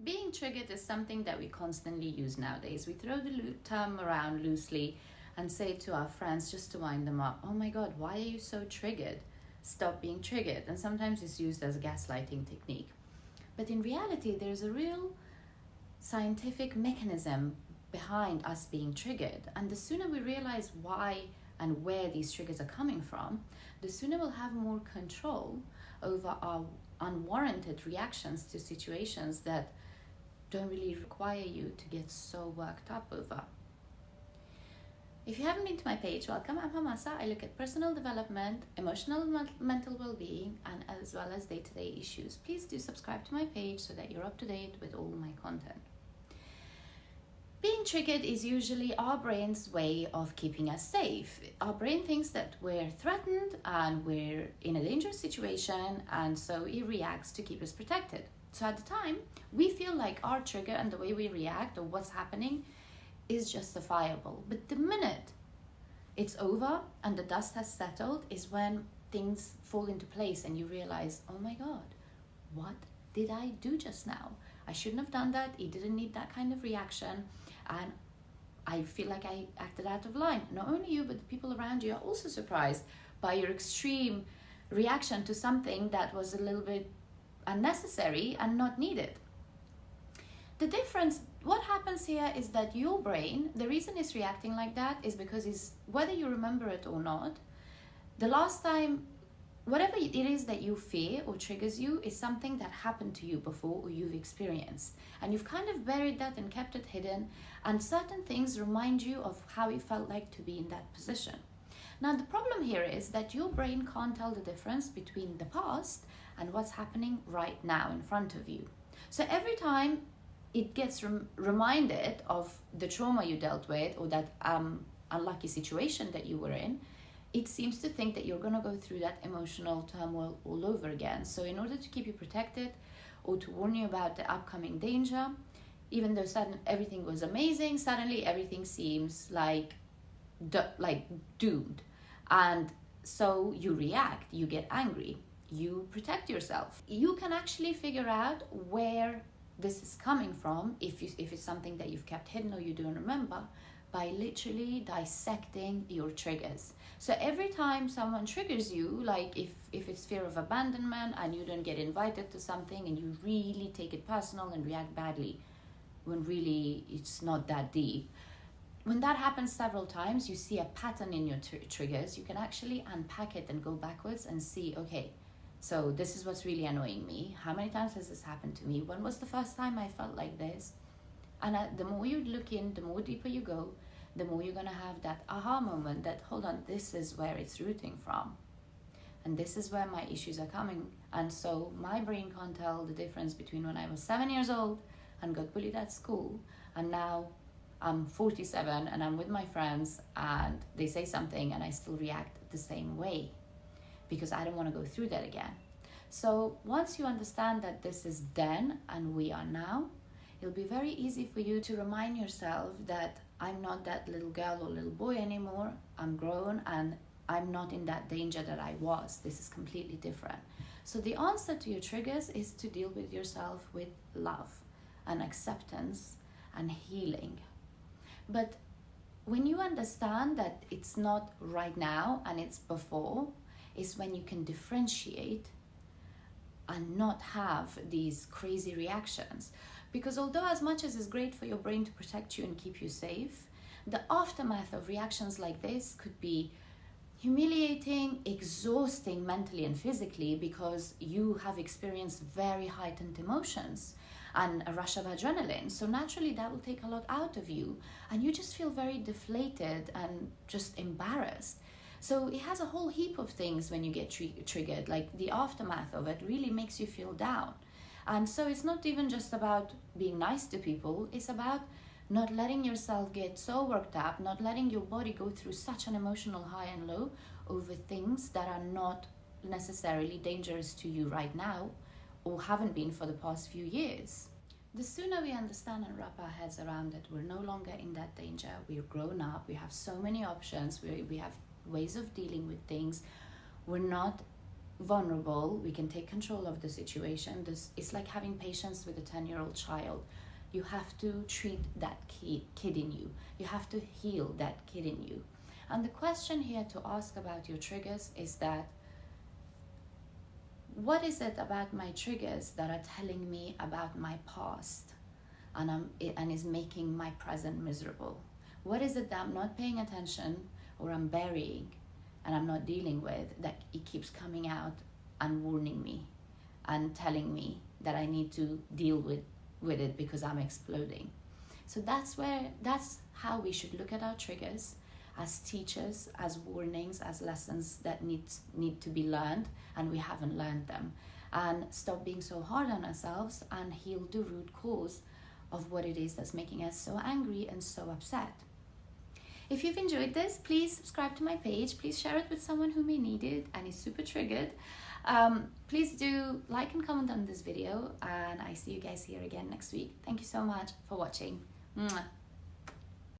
Being triggered is something that we constantly use nowadays. We throw the term around loosely and say to our friends just to wind them up, oh my God, why are you so triggered? Stop being triggered. And sometimes it's used as a gaslighting technique. But in reality, there's a real scientific mechanism behind us being triggered. And the sooner we realize why and where these triggers are coming from, the sooner we'll have more control over our unwarranted reactions to situations that don't really require you to get so worked up over. If you haven't been to my page, welcome. I'm Hamasa. I look at personal development, emotional and mental well-being, and as well as day-to-day issues. Please do subscribe to my page so that you're up to date with all my content. Being triggered is usually our brain's way of keeping us safe. Our brain thinks that we're threatened and we're in a dangerous situation, and so it reacts to keep us protected. So at the time, we feel like our trigger and the way we react or what's happening is justifiable. But the minute it's over and the dust has settled is when things fall into place and you realize, oh my God, what did I do just now? I shouldn't have done that. It didn't need that kind of reaction. And I feel like I acted out of line. Not only you, but the people around you are also surprised by your extreme reaction to something that was a little bit unnecessary and not needed. The difference, what happens here is that your brain, the reason it's reacting like that is because whether you remember it or not, the last time, whatever it is that you fear or triggers you is something that happened to you before or you've experienced. And you've kind of buried that and kept it hidden. And certain things remind you of how it felt like to be in that position. Now, the problem here is that your brain can't tell the difference between the past and what's happening right now in front of you. So every time it gets reminded of the trauma you dealt with or that unlucky situation that you were in, it seems to think that you're going to go through that emotional turmoil all over again. So in order to keep you protected or to warn you about the upcoming danger, even though everything was amazing, suddenly everything seems like doomed. And so you react, you get angry, you protect yourself. You can actually figure out where this is coming from if it's something that you've kept hidden or you don't remember by literally dissecting your triggers. So every time someone triggers you, like if it's fear of abandonment and you don't get invited to something and you really take it personal and react badly when really it's not that deep. When that happens several times, you see a pattern in your triggers, you can actually unpack it and go backwards and see, okay, so this is what's really annoying me. How many times has this happened to me? When was the first time I felt like this? And the more you look in, the more deeper you go, the more you're going to have that aha moment that, hold on, this is where it's rooting from. And this is where my issues are coming. And so my brain can't tell the difference between when I was 7 years old and got bullied at school and now I'm 47 and I'm with my friends and they say something and I still react the same way because I don't want to go through that again. So once you understand that this is then and we are now, it'll be very easy for you to remind yourself that I'm not that little girl or little boy anymore. I'm grown and I'm not in that danger that I was. This is completely different. So the answer to your triggers is to deal with yourself with love and acceptance and healing. But when you understand that it's not right now and it's before, is when you can differentiate and not have these crazy reactions. Because although as much as it's great for your brain to protect you and keep you safe, the aftermath of reactions like this could be humiliating, exhausting mentally and physically because you have experienced very heightened emotions and a rush of adrenaline. So naturally that will take a lot out of you and you just feel very deflated and just embarrassed. So it has a whole heap of things when you get triggered, like the aftermath of it really makes you feel down. And so it's not even just about being nice to people, it's about not letting yourself get so worked up, not letting your body go through such an emotional high and low over things that are not necessarily dangerous to you right now or haven't been for the past few years. The sooner we understand and wrap our heads around it, we're no longer in that danger, we're grown up, we have so many options, we have ways of dealing with things, we're not vulnerable, we can take control of the situation. It's like having patience with a 10-year-old child. You have to treat that kid in you. You have to heal that kid in you. And the question here to ask about your triggers is that, what is it about my triggers that are telling me about my past and is making my present miserable? What is it that I'm not paying attention or I'm burying and I'm not dealing with, that it keeps coming out and warning me and telling me that I need to deal with it because I'm exploding? So that's how we should look at our triggers, as teachers, as warnings, as lessons that need to be learned and we haven't learned them, and stop being so hard on ourselves and heal the root cause of what it is that's making us so angry and so upset. If you've enjoyed this, please subscribe to my page. Please share it with someone who may need it and is super triggered. Please do like and comment on this video, and I see you guys here again next week. Thank you so much for watching. Mwah.